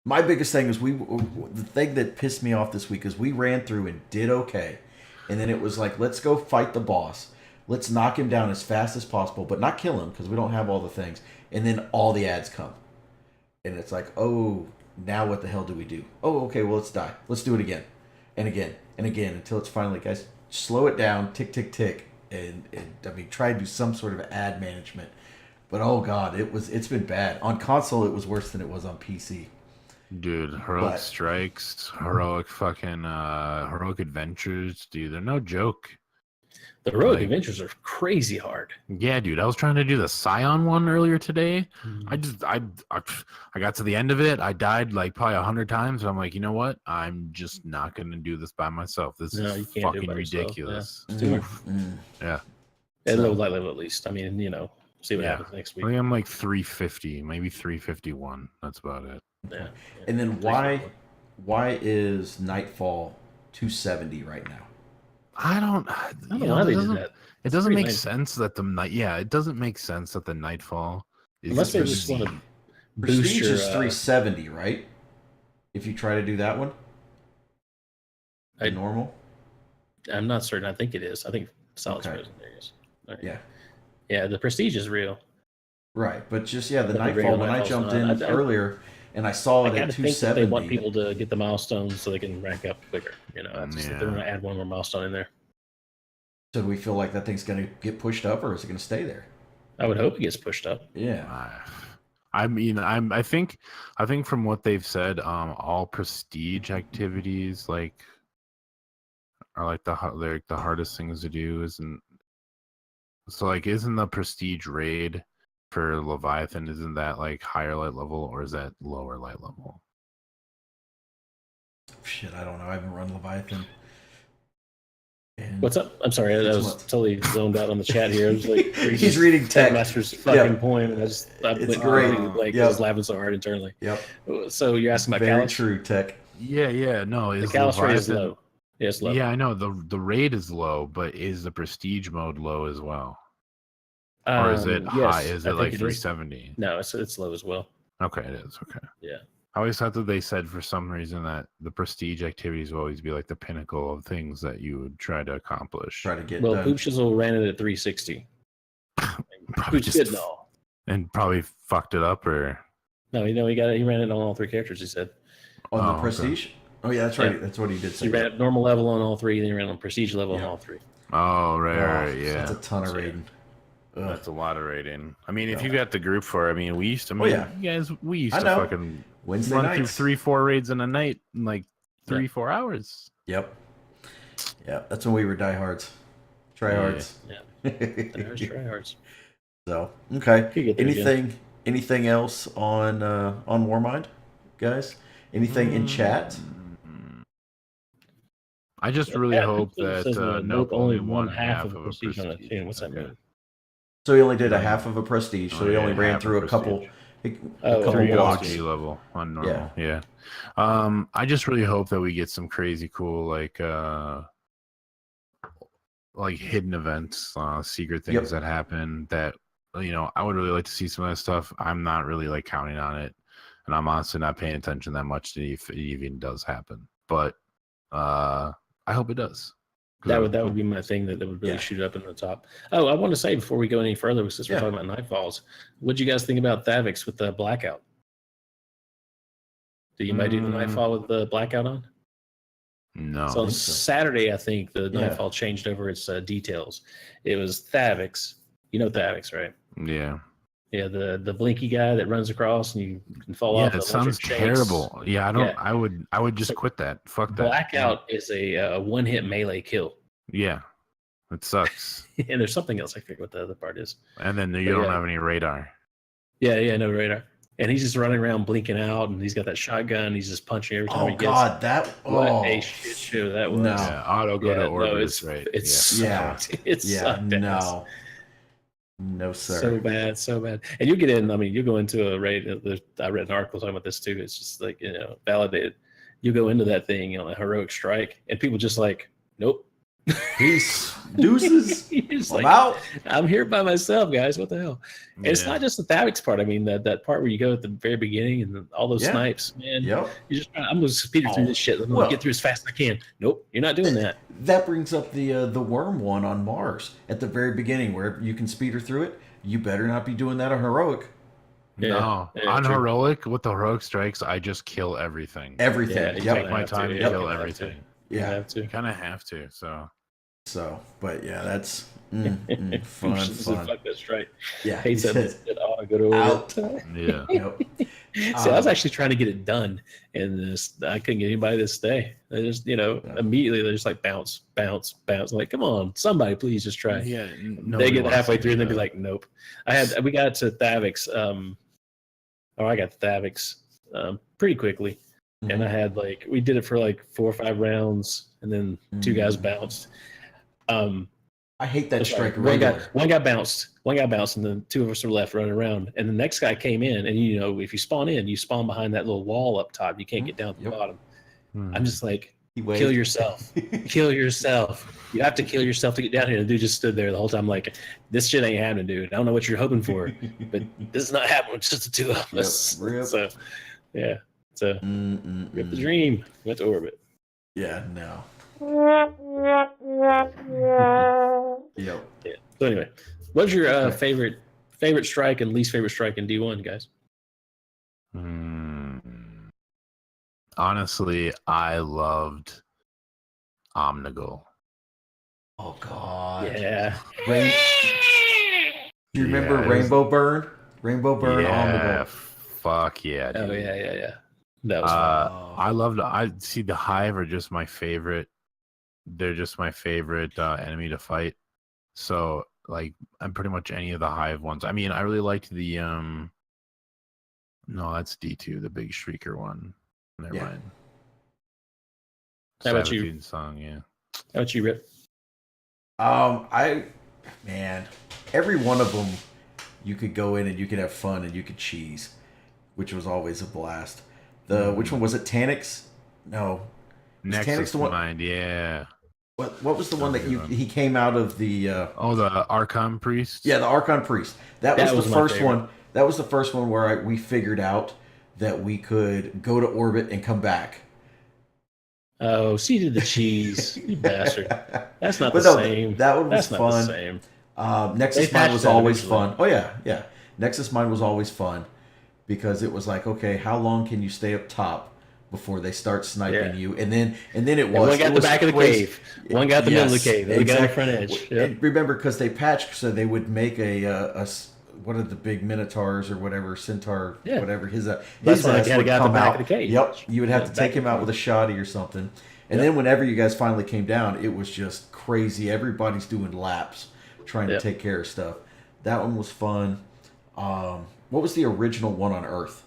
My biggest thing is the thing that pissed me off this week is we ran through and did okay. And then it was like, let's go fight the boss. Let's knock him down as fast as possible, but not kill him because we don't have all the things. And then all the ads come. And it's like, oh, now what the hell do we do? Oh, okay, well, let's die. Let's do it again. And again. And again until it's finally, guys, slow it down, tick, tick, tick. And I mean, try to do some sort of ad management. But oh god, it's been bad. On console, it was worse than it was on PC. Dude, heroic strikes, heroic adventures, dude, they're no joke. The heroic adventures are crazy hard. Yeah, dude, I was trying to do the Scion one earlier today. I got to the end of it. I died like probably 100 times. And I'm like, you know what? I'm just not gonna do this by myself. This is fucking ridiculous. Yeah. At low light level, at least. I mean, see what happens next week. I think I'm like 350, maybe 351. That's about it. Yeah. And then why is Nightfall 270 right now? I don't know why they did that. It doesn't make sense that it doesn't make sense that the Nightfall is unless they just want to boost Prestige your, is 370, right? If you try to do that one, normal. I'm not certain. I think it is. I think solid present there is. Right. Yeah. The Prestige is real. Right, but just the Nightfall. When I jumped in earlier and I saw it at 270, they want people to get the milestones so they can rank up quicker. They want to add one more milestone in there. So do we feel like that thing's going to get pushed up, or is it going to stay there? I would hope it gets pushed up. Yeah. I mean, I think from what they've said, all prestige activities are like the hardest things to do. Isn't the prestige raid for Leviathan, isn't that like higher light level or is that lower light level? Shit, I don't know. I haven't run Leviathan. What's up? I'm sorry, I was totally zoned out on the chat here. I was like, he's reading Tech Master's fucking poem, and it's great. Like he's laughing so hard internally. Yep. So you're asking about very Callus? True, Tech. Yeah. No, the Callus rate is low. Yeah, it's low. Yeah, I know the raid is low, but is the prestige mode low as well? Or is it high? Is it like 370? No, it's low as well. Okay, it is. Okay. Yeah. I always thought that they said for some reason that the prestige activities will always be like the pinnacle of things that you would try to accomplish. Try to get well, Poop Shizzle ran it at 360. Probably just and probably fucked it up, or no, he ran it on all 3 characters. He said. On the Oh, Prestige? Oh, yeah, that's right. Yeah. That's what he did So say. you ran up normal level on all three, then you ran on prestige level on Yeah. all three. Oh, right, Oh, right, yeah. That's a ton of So, yeah. raiding. Ugh. That's a lot of rating. I mean, if Yeah. you got the group for it, I mean, we used to, we used I to know. fucking Wednesday run nights. through 3-4 raids in a night in like 3-4 hours. Yep. Yeah, that's when we were diehards. Tryhards. Yeah. There's tryhards. So, okay. Could get there again. Anything else on Warmind, guys? Anything in chat? I just really hope It that says, Nope only only one won half of a prestige prestige on a tune. What's that mean? So he only did a Right. half of a prestige. So Oh, he yeah, only ran half through a a couple, prestige. couple 3 blocks. OG level on normal. Yeah. I just really hope that we get some crazy cool like hidden events, secret things that happen that I would really like to see some of that stuff. I'm not really like counting on it, and I'm honestly not paying attention that much to if it even does happen. But I hope it does. That would be my thing that would really shoot up in the top. Oh, I want to say before we go any further, since we're talking about Nightfalls, what'd you guys think about TheFlaminChodes with the blackout? Did you might do the Nightfall with the blackout on? No. So on Saturday, I think the Nightfall changed over its details. It was TheFlaminChodes. You know TheFlaminChodes, right? Yeah. Yeah, the blinky guy that runs across and you can fall off. Yeah, it sounds terrible. Yeah, I don't. Yeah. I would just quit that. Fuck that. Blackout is a one-hit melee kill. Yeah, it sucks. And there's something else. I forget what the other part is. And then you don't have any radar. Yeah, no radar. And he's just running around blinking out, and he's got that shotgun. He's just punching every time he gets. Oh God, what a shit show that was! No. Yeah, auto go to orbit. No, right. It sucked. It sucked. No, sir. So bad. And you get in. I mean, you go into a raid. I read an article talking about this too. It's just like validated. You go into that thing on a heroic strike, and people just like, nope. Peace, deuces. I'm out. I'm here by myself, guys. What the hell? And it's not just the TheFlaminChodes part. I mean, that part where you go at the very beginning and all those snipes, man. Yep. You just I'm going to speed through this shit. I'm going to get through as fast as I can. Nope, you're not doing that. That brings up the worm one on Mars at the very beginning, where you can speed her through it. You better not be doing that on heroic. No, on heroic with the heroic strikes, I just kill everything. Everything. Yeah, take my time to kill everything. You kind of have to. But yeah, that's fun. Fuck that's right. Yeah, hates that auto go to out. Yeah. See, I was actually trying to get it done, and I couldn't get anybody to stay. They just, immediately they're just like bounce. I'm like, come on, somebody, please just try. Yeah. They get halfway through and they'd be like, nope. We got to TheFlaminChodes. I got TheFlaminChodes pretty quickly. And I had we did it for 4 or 5 rounds, and then 2 guys bounced. I hate that strike. One guy bounced, and then 2 of us were left running around. And the next guy came in, and if you spawn in, you spawn behind that little wall up top. You can't get down to the bottom. I'm just like, kill yourself. Kill yourself. You have to kill yourself to get down here. The dude just stood there the whole time like, this shit ain't happening, dude. I don't know what you're hoping for, but this is not happening. It's just the 2 of us. Yep. So, yeah. So, rip the dream. Went to orbit. Yeah, no. Yep. Yeah. So anyway, what's your favorite strike and least favorite strike in D1, guys? Honestly, I loved Omnigul. Oh God. Yeah. Do you remember Rainbow Burn? Rainbow Burn Yeah. Omnigul. Fuck yeah. Dude. Oh yeah. That was fun. I loved. I see the Hive are just my favorite. They're just my favorite enemy to fight. So I'm pretty much any of the Hive ones. I mean, I really liked the no, that's D2, the big shrieker one. Never mind. How about you? Song, yeah. How about you, Rip? Every one of them, you could go in and you could have fun and you could cheese, which was always a blast. Which one was it? Tanix? No. Nexus Mind, yeah. What was the one that he came out of the the Archon Priest? Yeah, the Archon Priest. That was the first one. That was the first one where we figured out that we could go to orbit and come back. Oh, so you did the cheese, you bastard. That's not the same. That one was fun. Not the same. Nexus Mind was always fun. Oh yeah. Nexus Mind was always fun because it was like, okay, how long can you stay up top before they start sniping Yeah. you, and then it was. And one got it the was back of the crazy. cave. One got the middle of the Yes, cave. One got the exactly. front edge. Yep. And remember, because they patched, so they would make what are the big minotaurs or whatever, centaur, Yeah. whatever, his That's his why they ass had a would guy at the come back out. of the cave. Yep, you would have Yeah, to back take him of the out with a shoddy or something. And Yep. then whenever you guys finally came down, it was just crazy. Everybody's doing laps trying to Yep. take care of stuff. That one was fun. What was the original one on Earth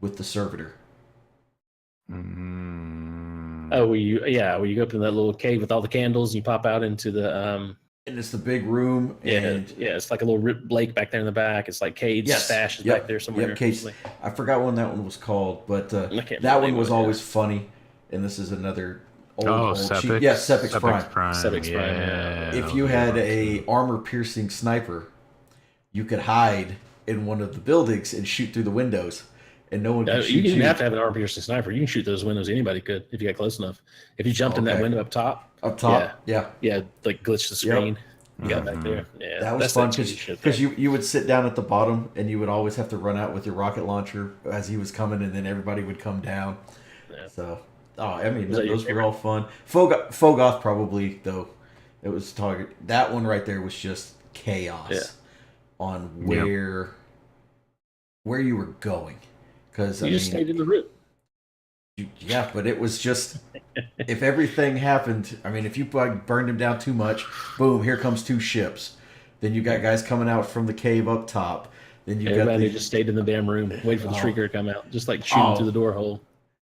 with the servitor? Oh, where you go up in that little cave with all the candles, and you pop out into the And it's the big room. And it's like a little lake back there in the back. It's like Cade's stash is back there somewhere. Yep, Cade's. I forgot what that one was called, but can't remember that the one name was of it, always funny. And this is another old cheap. Sepix. Yeah, Sepix Prime. Sepix Prime, Yeah. If you had a armor-piercing sniper, you could hide in one of the buildings and shoot through the windows, and no one could You shoot didn't you. have to have an armor-piercing sniper. You can shoot those windows. Anybody could if you got close enough. If you jumped in that Okay. window up top, Up top, yeah. like glitch the screen. You got back there. Yeah, That was that's fun cheesy shit because there. you would sit down at the bottom and you would always have to run out with your rocket launcher as he was coming, and then everybody would come down. Yeah. So, I mean, Was that your those were all fun. Fogoth probably though. It was target. That one right there was just chaos on where you were going, because You just stayed in the room. yeah, but it was just if everything happened. I mean, if you burned him down too much, boom, here comes two ships. Then you got guys coming out from the cave up top. Then you Everybody got just stayed in the damn room, waiting for the shrieker to come out, just like shooting through the door hole.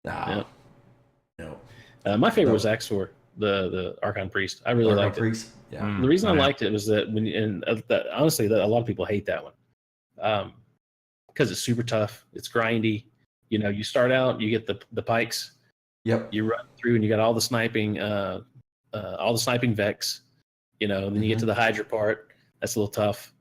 no. My favorite was Axor, the Archon Priest. I really liked it. Priest. Yeah. The reason I liked it was that honestly, a lot of people hate that one, because it's super tough. It's grindy. You start out, you get the pikes. Yep. You run through, and you got all the sniping Vex. Then you get to the Hydra part. That's a little tough.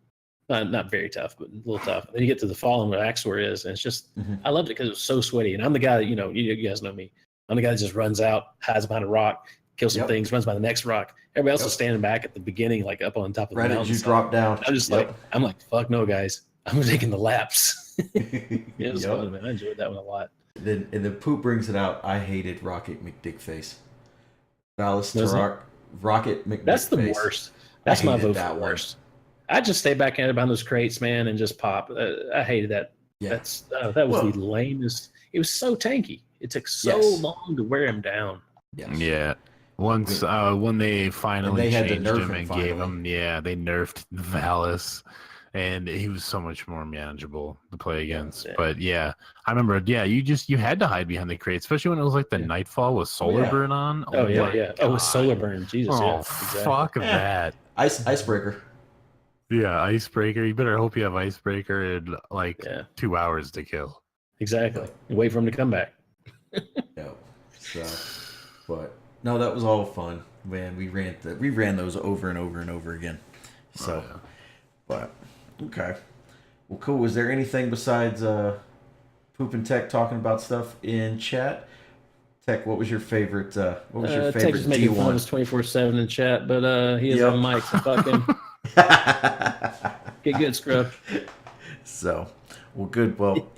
Not very tough, but a little tough. Then you get to the Fallen, where Axor is, and it's just I loved it because it was so sweaty. And I'm the guy that you guys know me. I'm the guy that just runs out, hides behind a rock, kills some things, runs by the next rock. Everybody else is standing back at the beginning, like up on top of the mountain. Right as you drop down. I'm just I'm like, fuck no, guys. I'm taking the laps. It was fun, man. I enjoyed that one a lot. And then Poop brings it out. I hated Rocket McDickface. Rocket McDickface. That's the worst. That's my vote for the worst. I just stay back behind those crates, man, and just pop. I hated that. Yeah. That was the lamest. It was so tanky. It took so long to wear him down. Yes. Yeah. Once when they finally had to changed nerf him him and finally. gave him, they nerfed Valis, and he was so much more manageable to play against. Yeah. But I remember, you had to hide behind the crate, especially when it was like the nightfall with solar burn on. Oh yeah, my yeah. Oh, with solar burn, Jesus. Oh, yeah, exactly. fuck that. Icebreaker. Yeah, Icebreaker. You better hope you have Icebreaker in 2 hours to kill. Exactly. And wait for him to come back. No. So, but no, that was all fun. Man, we ran those over and over and over again. So, but okay. Well, cool. Was there anything besides Poop and Tech talking about stuff in chat? Tech, what was your favorite? What was your Tech favorite is making fun of us D1? 24/7 in chat, but he is on mic, so fuck him. Get good, scrub. So, well, good. Well,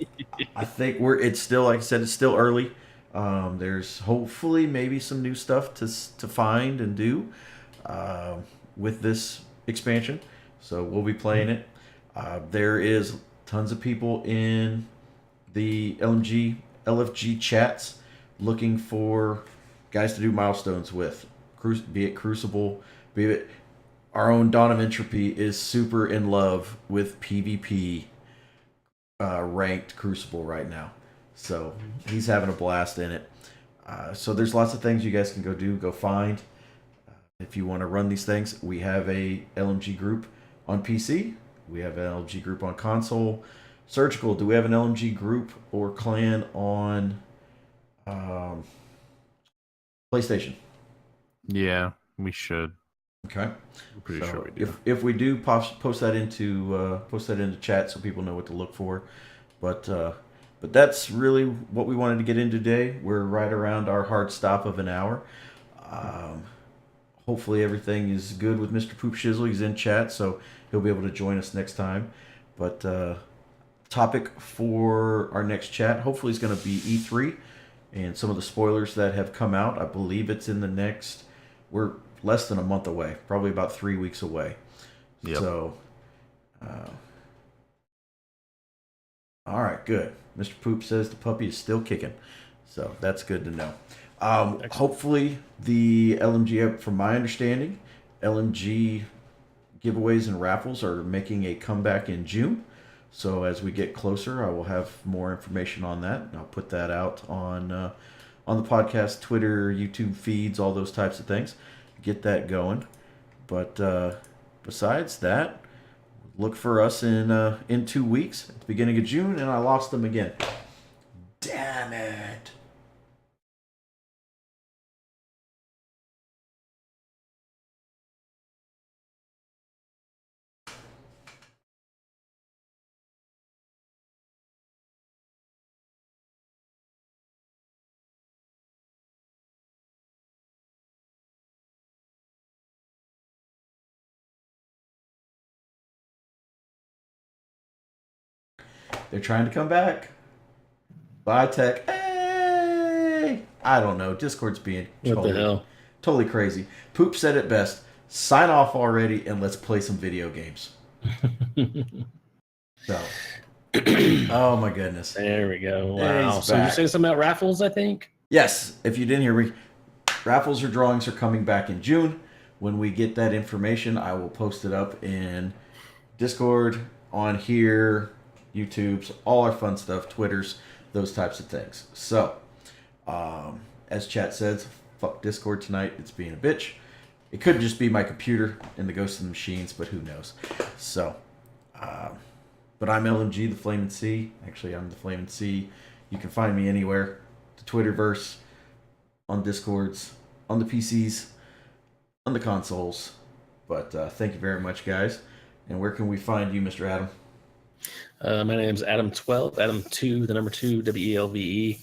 I think it's still, like I said, it's still early. There's hopefully maybe some new stuff to find and do with this expansion. So we'll be playing it. There is tons of people in the LFG chats looking for guys to do milestones with. Be it Crucible, be it our own Dawn of Entropy is super in love with PvP ranked Crucible right now. So he's having a blast in it. So there's lots of things you guys can go find. If you want to run these things, we have a LMG group on PC. We have an LMG group on console. Surgical, do we have an LMG group or clan on PlayStation? Yeah, we should. Okay. I'm pretty sure we do. If we do, post that into chat so people know what to look for. But that's really what we wanted to get into today. We're right around our hard stop of an hour. Hopefully everything is good with Mr. Poop Shizzle. He's in chat, so he'll be able to join us next time. But topic for our next chat hopefully is going to be E3. and some of the spoilers that have come out. I believe it's in the next. We're less than a month away, probably about 3 weeks away. Yep. So, all right, good. Mr. Poop says the puppy is still kicking, so that's good to know. Hopefully, the LMG, from my understanding, LMG giveaways and raffles are making a comeback in June. So as we get closer, I will have more information on that. And I'll put that out on the podcast, Twitter, YouTube feeds, all those types of things. Get that going. But besides that, look for us in 2 weeks at the beginning of June, and I lost them again. Damn it. They're trying to come back. Bye, tech. Hey! I don't know. Discord's being totally crazy. Poop said it best. Sign off already and let's play some video games. So, oh my goodness. There we go. Wow. So you're saying something about raffles, I think? Yes. If you didn't hear me, raffles or drawings are coming back in June. When we get that information, I will post it up in Discord, on here, YouTube's, all our fun stuff, Twitters, those types of things. So, as chat says, fuck Discord tonight. It's being a bitch. It could just be my computer and the ghost of the machines, but who knows. So, but I'm LMG, the Flamin' C. Actually, I'm the Flamin' C. You can find me anywhere. The Twitterverse, on Discords, on the PCs, on the consoles. But thank you very much, guys. And where can we find you, Mr. Adam? My name's Adam12, Adam2, the number 2, WELVE,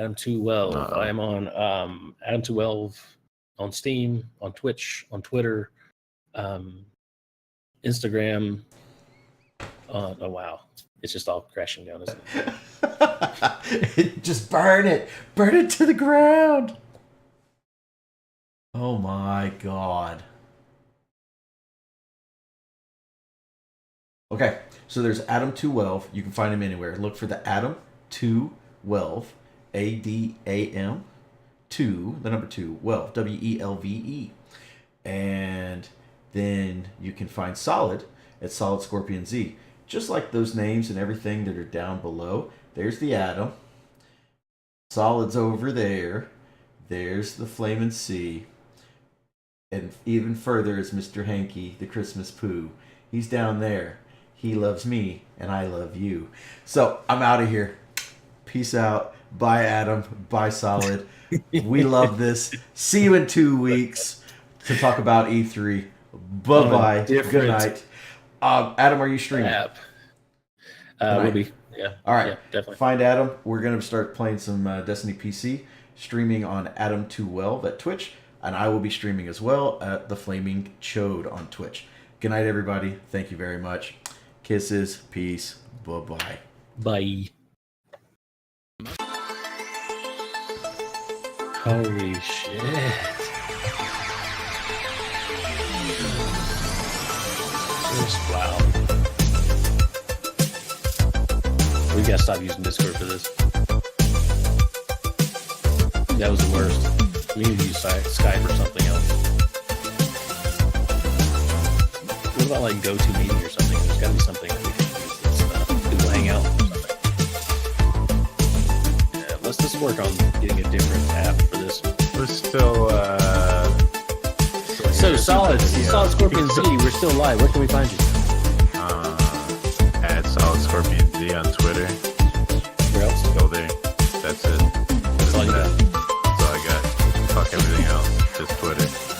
Adam2Welv. I am on Adam2Welv on Steam, on Twitch, on Twitter, Instagram. Oh, wow. It's just all crashing down, isn't it? Just burn it. Burn it to the ground. Oh, my God. Okay, so there's Adam2Welv. You can find him anywhere. Look for the Adam2Welv, ADAM 2, the number 2, Welv, WELVE. And then you can find Solid at Solid Scorpion Z. Just like those names and everything that are down below, there's the Adam. Solid's over there. There's the Flamin' C. And even further is Mr. Hanky, the Christmas Pooh. He's down there. He loves me, and I love you. So, I'm out of here. Peace out. Bye, Adam. Bye, Solid. We love this. See you in 2 weeks to talk about E3. Bye-bye. Good night. Adam, are you streaming? Will be. Yeah. All right. Yeah, definitely. Find Adam. We're going to start playing some Destiny PC, streaming on Adam2Welv at Twitch, and I will be streaming as well at TheFlaminChodes on Twitch. Good night, everybody. Thank you very much. Kisses. Peace. Bye-bye. Bye. Holy shit. Just wow. We gotta stop using Discord for this. That was the worst. We need to use Skype or something else. What about like GoToMeeting or something? There's gotta be something that we can use that's Google Hangout or something. Yeah, let's just work on getting a different app for this. We're still so Solid Scorpion Z, we're still live. Where can we find you? At Solid Scorpion Z on Twitter. Where else? Go there. That's it. That's all you got. That's all I got. Fuck everything else. Just Twitter.